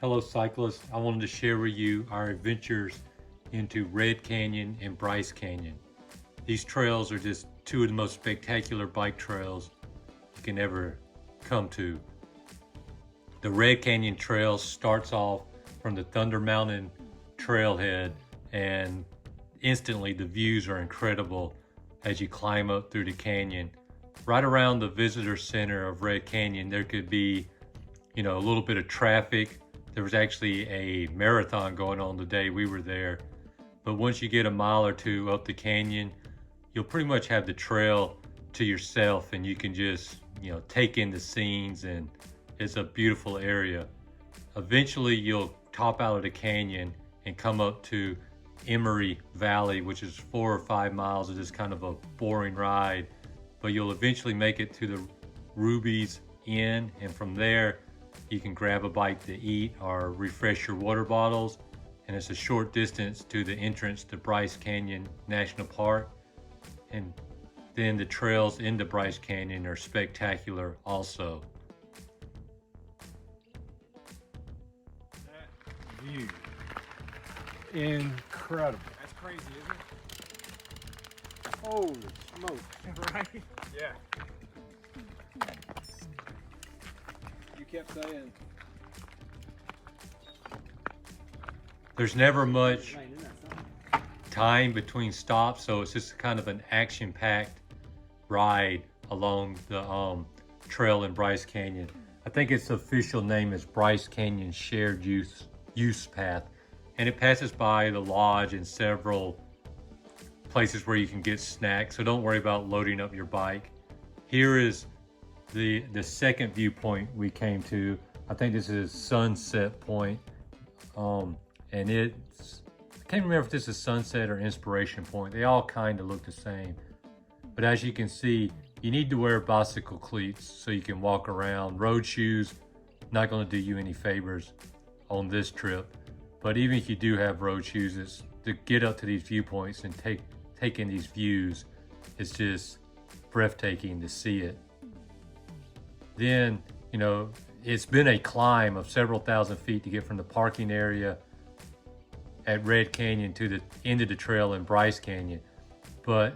Hello cyclists, I wanted to share with you our adventures into Red Canyon and Bryce Canyon. These trails are just two of the most spectacular bike trails you can ever come to. The Red Canyon Trail starts off from the Thunder Mountain Trailhead, and instantly the views are incredible as you climb up through the canyon. Right around the visitor center of Red Canyon there could be a little bit of traffic. There was actually a marathon going on the day we were there. But once you get a mile or two up the canyon, you'll pretty much have the trail to yourself, and you can just, take in the scenes, and it's a beautiful area. Eventually you'll top out of the canyon and come up to Emory Valley, which is 4 or 5 miles of this kind of a boring ride. But you'll eventually make it to the Ruby's Inn, and from there you can grab a bite to eat or refresh your water bottles, and it's a short distance to the entrance to Bryce Canyon National Park. And then the trails into Bryce Canyon are spectacular also. That view, incredible. That's crazy, isn't it? Holy smoke. Right? Yeah. You kept saying. There's never much time between stops, so it's just kind of an action-packed ride along the trail in Bryce Canyon. I think its official name is Bryce Canyon Shared Use Path, and it passes by the lodge and several places where you can get snacks, so don't worry about loading up your bike. Here is the second viewpoint we came to. I think this is Sunset Point, and it's, I can't remember if this is Sunset or Inspiration Point. They all kind of look the same, but as you can see, you need to wear bicycle cleats so you can walk around. Road shoes, not going to do you any favors on this trip. But even if you do have road shoes, it's to get up to these viewpoints and take in these views. It's just breathtaking to see it. Then, it's been a climb of several thousand feet to get from the parking area at Red Canyon to the end of the trail in Bryce Canyon. But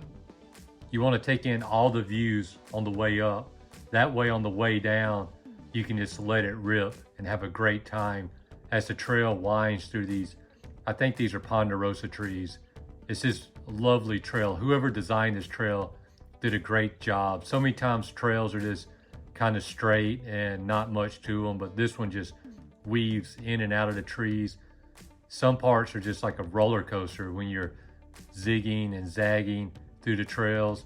you want to take in all the views on the way up. That way on the way down, you can just let it rip and have a great time as the trail winds through these, I think these are ponderosa trees. It's just a lovely trail. Whoever designed this trail did a great job. So many times trails are just kind of straight and not much to them, but this one just weaves in and out of the trees. Some parts are just like a roller coaster when you're zigging and zagging through the trails.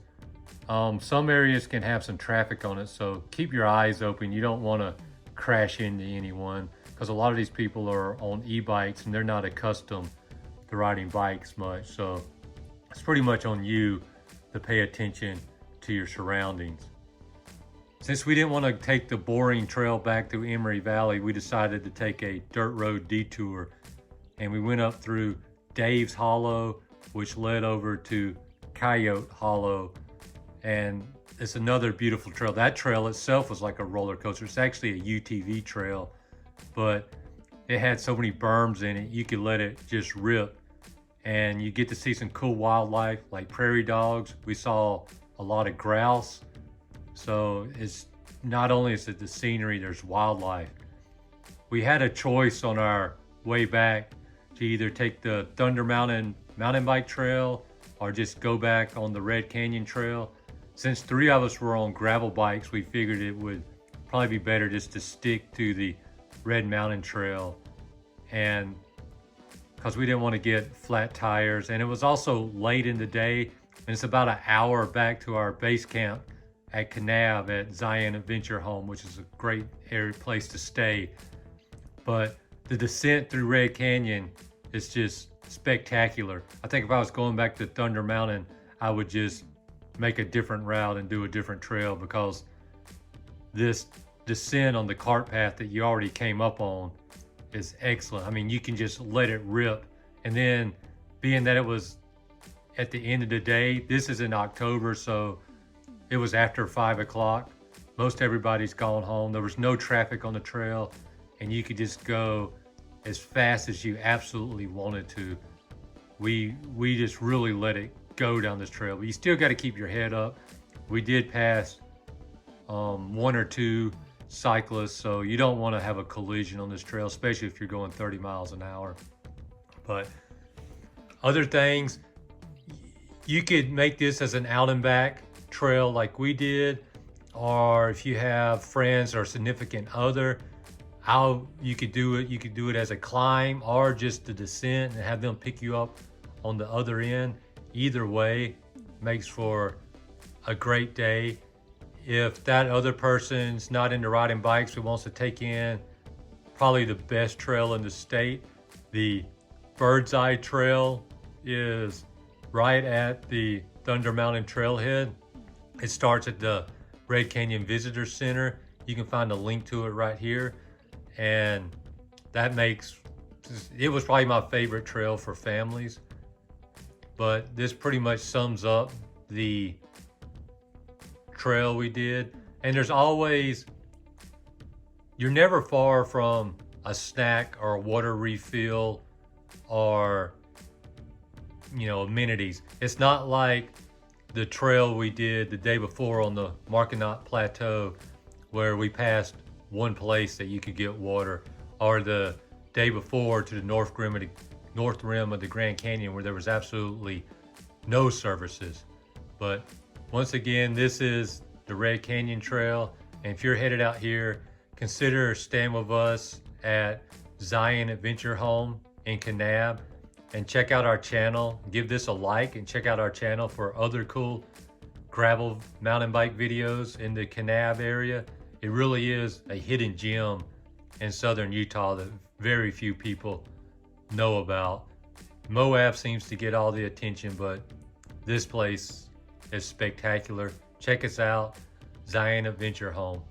Some areas can have some traffic on it, so keep your eyes open. You don't want to crash into anyone, because a lot of these people are on e-bikes and they're not accustomed to riding bikes much. So it's pretty much on you to pay attention to your surroundings. Since we didn't want to take the boring trail back through Emory Valley, we decided to take a dirt road detour, and we went up through Dave's Hollow, which led over to Coyote Hollow, and it's another beautiful trail. That trail itself was like a roller coaster. It's actually a UTV trail, but it had so many berms in it, you could let it just rip, and you get to see some cool wildlife like prairie dogs. We saw a lot of grouse. So it's not only is it the scenery, there's wildlife. We had a choice on our way back to either take the Thunder Mountain mountain bike trail or just go back on the Red Canyon Trail. Since 3 of us were on gravel bikes, we figured it would probably be better just to stick to the Red Mountain Trail, and because we didn't want to get flat tires, and it was also late in the day, and it's about an hour back to our base camp at Kanab at Zion Adventure Home, which is a great place to stay. But the descent through Red Canyon is just spectacular. I think if I was going back to Thunder Mountain, I would just make a different route and do a different trail, because this descent on the cart path that you already came up on is excellent. I mean, you can just let it rip. And then being that it was at the end of the day, this is in October, so it was after 5 o'clock. Most everybody's gone home. There was no traffic on the trail, and you could just go as fast as you absolutely wanted to. We just really let it go down this trail, but you still got to keep your head up. We did pass one or two cyclists, so you don't want to have a collision on this trail, especially if you're going 30 miles an hour. But other things, you could make this as an out and back trail like we did, or if you have friends or significant other, you could do it as a climb or just a descent and have them pick you up on the other end. Either way makes for a great day. If that other person's not into riding bikes but wants to take in probably the best trail in the state, the Bird's Eye Trail is right at the Thunder Mountain Trailhead. It starts at the Red Canyon Visitor Center. You can find a link to it right here. And it was probably my favorite trail for families. But this pretty much sums up the trail we did. And you're never far from a snack or a water refill or, amenities. It's not like the trail we did the day before on the Marquinot Plateau where we passed one place that you could get water, or the day before to the north rim of the Grand Canyon where there was absolutely no services. But once again, this is the Red Canyon Trail, and if you're headed out here, consider staying with us at Zion Adventure Home in Kanab, and check out our channel. Give this a like and check out our channel for other cool gravel mountain bike videos in the Kanab area. It really is a hidden gem in southern Utah that very few people know about. Moab seems to get all the attention, but this place is spectacular. Check us out, Zion Adventure Home.